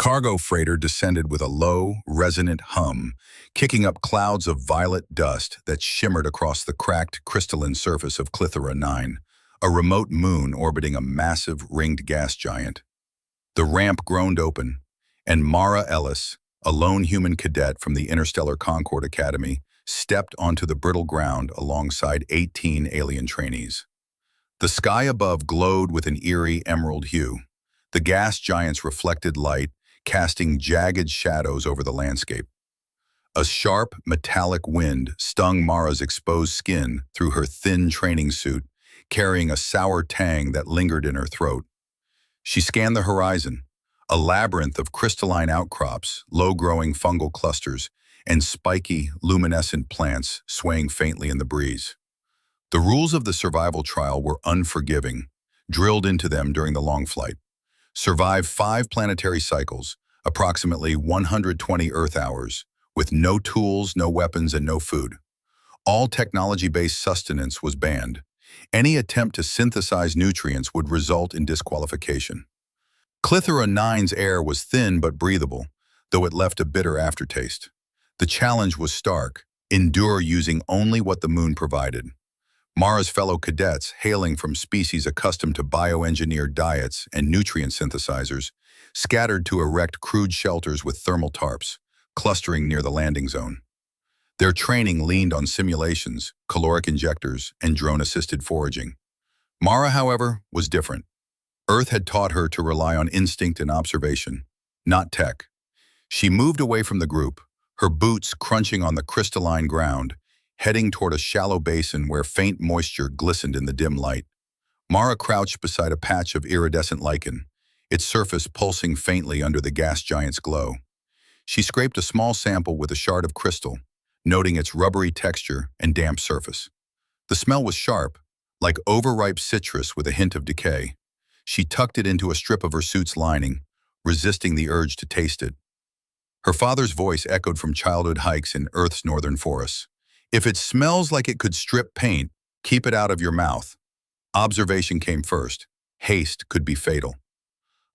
cargo freighter descended with a low, resonant hum, kicking up clouds of violet dust that shimmered across the cracked, crystalline surface of Klythera-9, a remote moon orbiting a massive, ringed gas giant. The ramp groaned open, and Mara Ellis, a lone human cadet from the Interstellar Concord Academy, stepped onto the brittle ground alongside 18 alien trainees. The sky above glowed with an eerie emerald hue. The gas giant's reflected light casting jagged shadows over the landscape. A sharp, metallic wind stung Mara's exposed skin through her thin training suit, carrying a sour tang that lingered in her throat. She scanned the horizon, a labyrinth of crystalline outcrops, low-growing fungal clusters, and spiky, luminescent plants swaying faintly in the breeze. The rules of the survival trial were unforgiving, drilled into them during the long flight. Survive 5 planetary cycles, approximately 120 Earth hours, with no tools, no weapons, and no food. All technology-based sustenance was banned. Any attempt to synthesize nutrients would result in disqualification. Klythera-9's air was thin but breathable, though it left a bitter aftertaste. The challenge was stark: endure using only what the moon provided. Mara's fellow cadets, hailing from species accustomed to bioengineered diets and nutrient synthesizers, scattered to erect crude shelters with thermal tarps, clustering near the landing zone. Their training leaned on simulations, caloric injectors, and drone-assisted foraging. Mara, however, was different. Earth had taught her to rely on instinct and observation, not tech. She moved away from the group, her boots crunching on the crystalline ground, heading toward a shallow basin where faint moisture glistened in the dim light. Mara crouched beside a patch of iridescent lichen, its surface pulsing faintly under the gas giant's glow. She scraped a small sample with a shard of crystal, noting its rubbery texture and damp surface. The smell was sharp, like overripe citrus with a hint of decay. She tucked it into a strip of her suit's lining, resisting the urge to taste it. Her father's voice echoed from childhood hikes in Earth's northern forests. If it smells like it could strip paint, keep it out of your mouth. Observation came first. Haste could be fatal.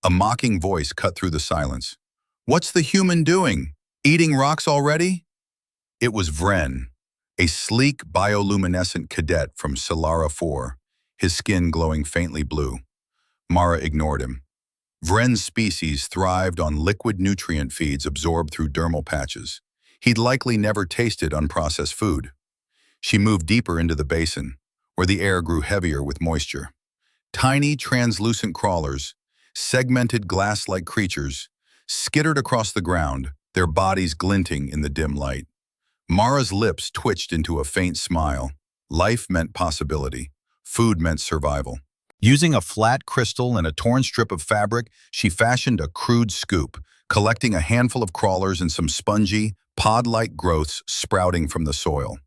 A mocking voice cut through the silence. "What's the human doing? Eating rocks already?" It was Vren, a sleek bioluminescent cadet from Solara 4, his skin glowing faintly blue. Mara ignored him. Vren's species thrived on liquid nutrient feeds absorbed through dermal patches. He'd likely never tasted unprocessed food. She moved deeper into the basin, where the air grew heavier with moisture. Tiny, translucent crawlers, segmented glass-like creatures, skittered across the ground, their bodies glinting in the dim light. Mara's lips twitched into a faint smile. Life meant possibility. Food meant survival. Using a flat crystal and a torn strip of fabric, she fashioned a crude scoop, collecting a handful of crawlers and some spongy, pod-like growths sprouting from the soil.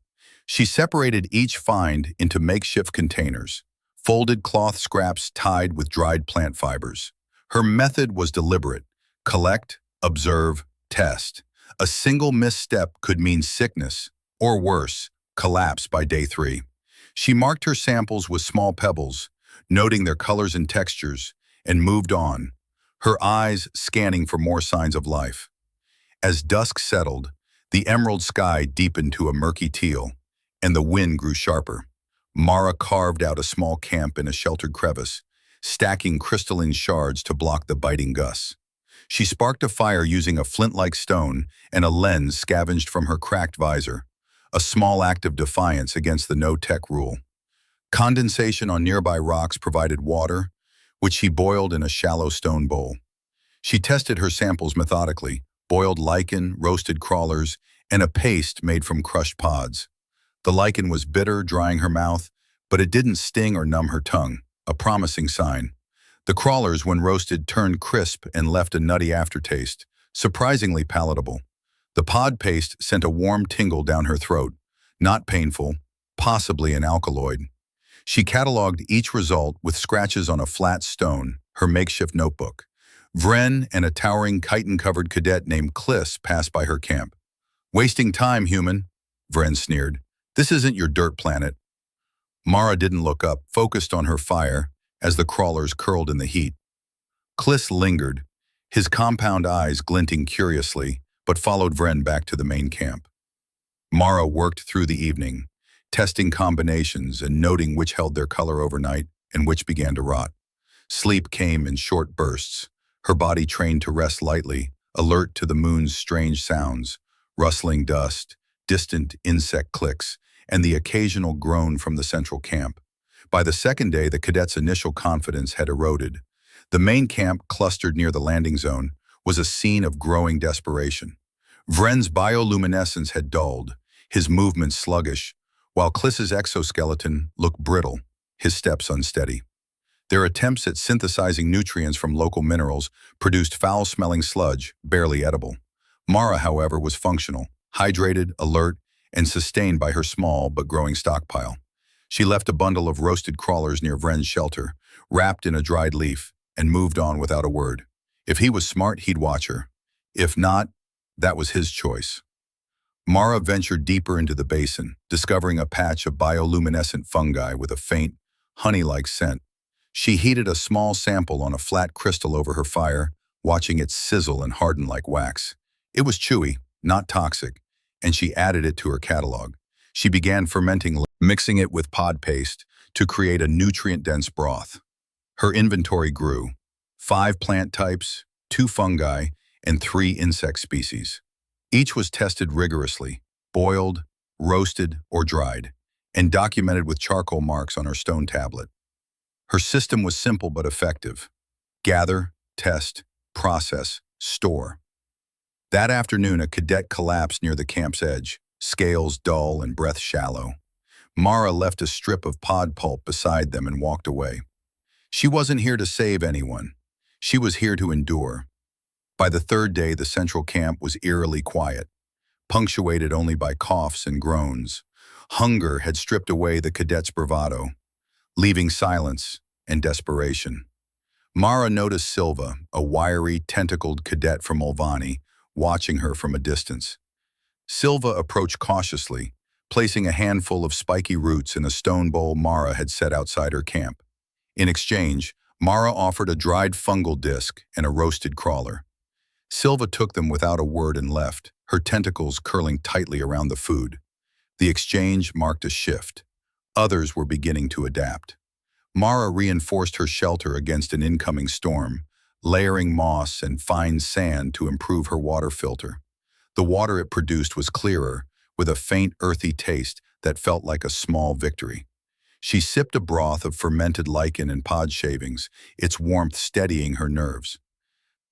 She separated each find into makeshift containers, folded cloth scraps tied with dried plant fibers. Her method was deliberate: collect, observe, test. A single misstep could mean sickness, or worse, collapse by day 3. She marked her samples with small pebbles, noting their colors and textures, and moved on, her eyes scanning for more signs of life. As dusk settled, the emerald sky deepened to a murky teal, and the wind grew sharper. Mara carved out a small camp in a sheltered crevice, stacking crystalline shards to block the biting gusts. She sparked a fire using a flint-like stone and a lens scavenged from her cracked visor, a small act of defiance against the no-tech rule. Condensation on nearby rocks provided water, which she boiled in a shallow stone bowl. She tested her samples methodically, boiled lichen, roasted crawlers, and a paste made from crushed pods. The lichen was bitter, drying her mouth, but it didn't sting or numb her tongue, a promising sign. The crawlers, when roasted, turned crisp and left a nutty aftertaste, surprisingly palatable. The pod paste sent a warm tingle down her throat, not painful, possibly an alkaloid. She cataloged each result with scratches on a flat stone, her makeshift notebook. Vren and a towering chitin-covered cadet named Kliss passed by her camp. "Wasting time, human," Vren sneered. "This isn't your dirt planet." Mara didn't look up, focused on her fire, as the crawlers curled in the heat. Kliss lingered, his compound eyes glinting curiously, but followed Vren back to the main camp. Mara worked through the evening, testing combinations and noting which held their color overnight and which began to rot. Sleep came in short bursts, her body trained to rest lightly, alert to the moon's strange sounds, rustling dust, distant insect clicks, and the occasional groan from the central camp. By the second day, the cadets' initial confidence had eroded. The main camp, clustered near the landing zone, was a scene of growing desperation. Vren's bioluminescence had dulled, his movements sluggish, while Kliss's exoskeleton looked brittle, his steps unsteady. Their attempts at synthesizing nutrients from local minerals produced foul-smelling sludge, barely edible. Mara, however, was functional, hydrated, alert, and sustained by her small but growing stockpile. She left a bundle of roasted crawlers near Vren's shelter, wrapped in a dried leaf, and moved on without a word. If he was smart, he'd watch her. If not, that was his choice. Mara ventured deeper into the basin, discovering a patch of bioluminescent fungi with a faint, honey-like scent. She heated a small sample on a flat crystal over her fire, watching it sizzle and harden like wax. It was chewy, not toxic, and she added it to her catalog. She began fermenting, mixing it with pod paste to create a nutrient-dense broth. Her inventory grew: 5 plant types, 2 fungi, and 3 insect species. Each was tested rigorously, boiled, roasted, or dried, and documented with charcoal marks on her stone tablet. Her system was simple but effective: gather, test, process, store. That afternoon, a cadet collapsed near the camp's edge, scales dull and breath shallow. Mara left a strip of pod pulp beside them and walked away. She wasn't here to save anyone. She was here to endure. By the third day, the central camp was eerily quiet, punctuated only by coughs and groans. Hunger had stripped away the cadets' bravado, leaving silence and desperation. Mara noticed Silva, a wiry, tentacled cadet from Olvani, watching her from a distance. Silva approached cautiously, placing a handful of spiky roots in a stone bowl Mara had set outside her camp. In exchange, Mara offered a dried fungal disc and a roasted crawler. Silva took them without a word and left, her tentacles curling tightly around the food. The exchange marked a shift. Others were beginning to adapt. Mara reinforced her shelter against an incoming storm, layering moss and fine sand to improve her water filter. The water it produced was clearer, with a faint earthy taste that felt like a small victory. She sipped a broth of fermented lichen and pod shavings, its warmth steadying her nerves.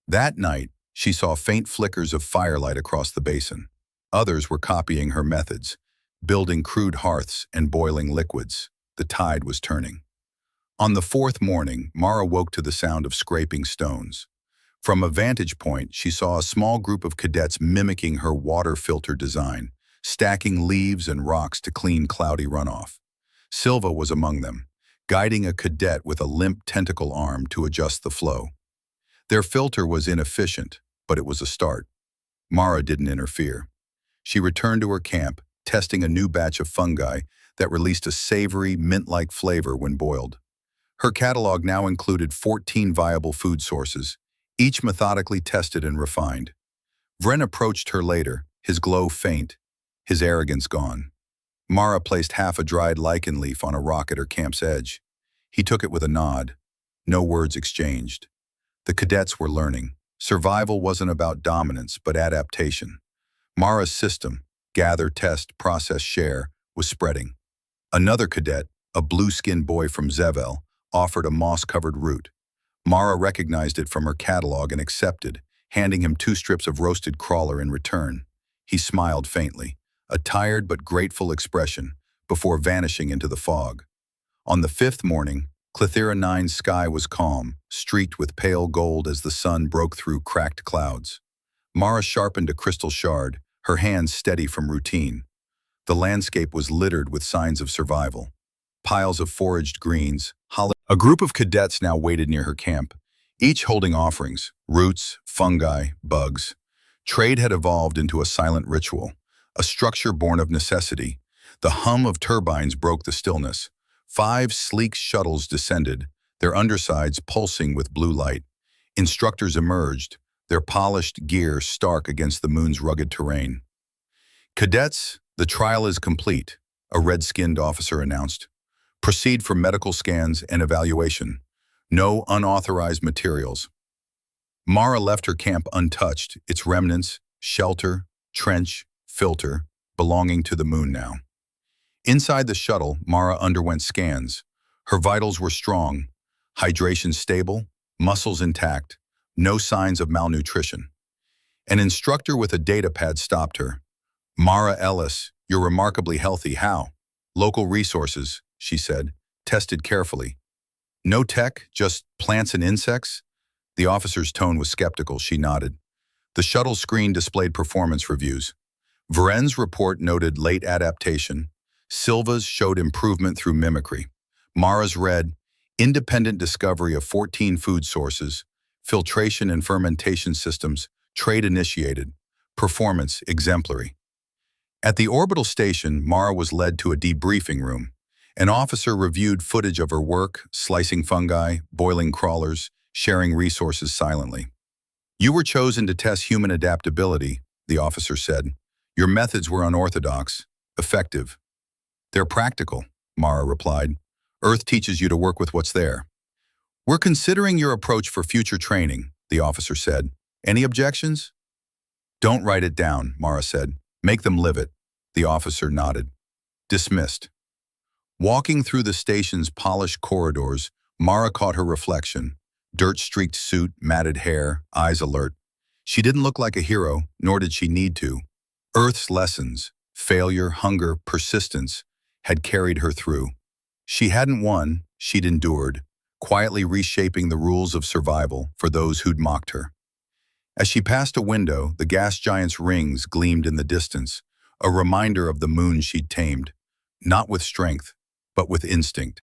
That night, she saw faint flickers of firelight across the basin. Others were copying her methods, building crude hearths and boiling liquids. The tide was turning. On the 4th morning, Mara woke to the sound of scraping stones. From a vantage point, she saw a small group of cadets mimicking her water filter design, stacking leaves and rocks to clean cloudy runoff. Silva was among them, guiding a cadet with a limp tentacle arm to adjust the flow. Their filter was inefficient, but it was a start. Mara didn't interfere. She returned to her camp, testing a new batch of fungi that released a savory, mint-like flavor when boiled. Her catalog now included 14 viable food sources, each methodically tested and refined. Vren approached her later, his glow faint, his arrogance gone. Mara placed half a dried lichen leaf on a rock at her camp's edge. He took it with a nod. No words exchanged. The cadets were learning. Survival wasn't about dominance, but adaptation. Mara's system, gather, test, process, share, was spreading. Another cadet, a blue-skinned boy from Zevel, offered a moss-covered root. Mara recognized it from her catalog and accepted, handing him 2 strips of roasted crawler in return. He smiled faintly, a tired but grateful expression, before vanishing into the fog. On the 5th morning, Klythera-9's sky was calm, streaked with pale gold as the sun broke through cracked clouds. Mara sharpened a crystal shard, her hands steady from routine. The landscape was littered with signs of survival. Piles of foraged greens, A group of cadets now waited near her camp, each holding offerings: roots, fungi, bugs. Trade had evolved into a silent ritual, a structure born of necessity. The hum of turbines broke the stillness. 5 sleek shuttles descended, their undersides pulsing with blue light. Instructors emerged, their polished gear stark against the moon's rugged terrain. "Cadets, the trial is complete," a red-skinned officer announced. "Proceed for medical scans and evaluation. No unauthorized materials." Mara left her camp untouched, its remnants, shelter, trench, filter, belonging to the moon now. Inside the shuttle, Mara underwent scans. Her vitals were strong, hydration stable, muscles intact, no signs of malnutrition. An instructor with a datapad stopped her. "Mara Ellis, you're remarkably healthy. How?" "Local resources," she said, "tested carefully." "No tech, just plants and insects?" The officer's tone was skeptical. She nodded. The shuttle screen displayed performance reviews. Varen's report noted late adaptation. Silva's showed improvement through mimicry. Mara's read, independent discovery of 14 food sources, filtration and fermentation systems, trade initiated, performance exemplary. At the orbital station, Mara was led to a debriefing room. An officer reviewed footage of her work, slicing fungi, boiling crawlers, sharing resources silently. "You were chosen to test human adaptability," the officer said. "Your methods were unorthodox, effective." "They're practical," Mara replied. "Earth teaches you to work with what's there." "We're considering your approach for future training," the officer said. "Any objections?" "Don't write it down," Mara said. "Make them live it." The officer nodded. Dismissed. Walking through the station's polished corridors, Mara caught her reflection. Dirt-streaked suit, matted hair, eyes alert. She didn't look like a hero, nor did she need to. Earth's lessons, failure, hunger, persistence, had carried her through. She hadn't won, she'd endured, quietly reshaping the rules of survival for those who'd mocked her. As she passed a window, the gas giant's rings gleamed in the distance, a reminder of the moon she'd tamed, not with strength, but with instinct.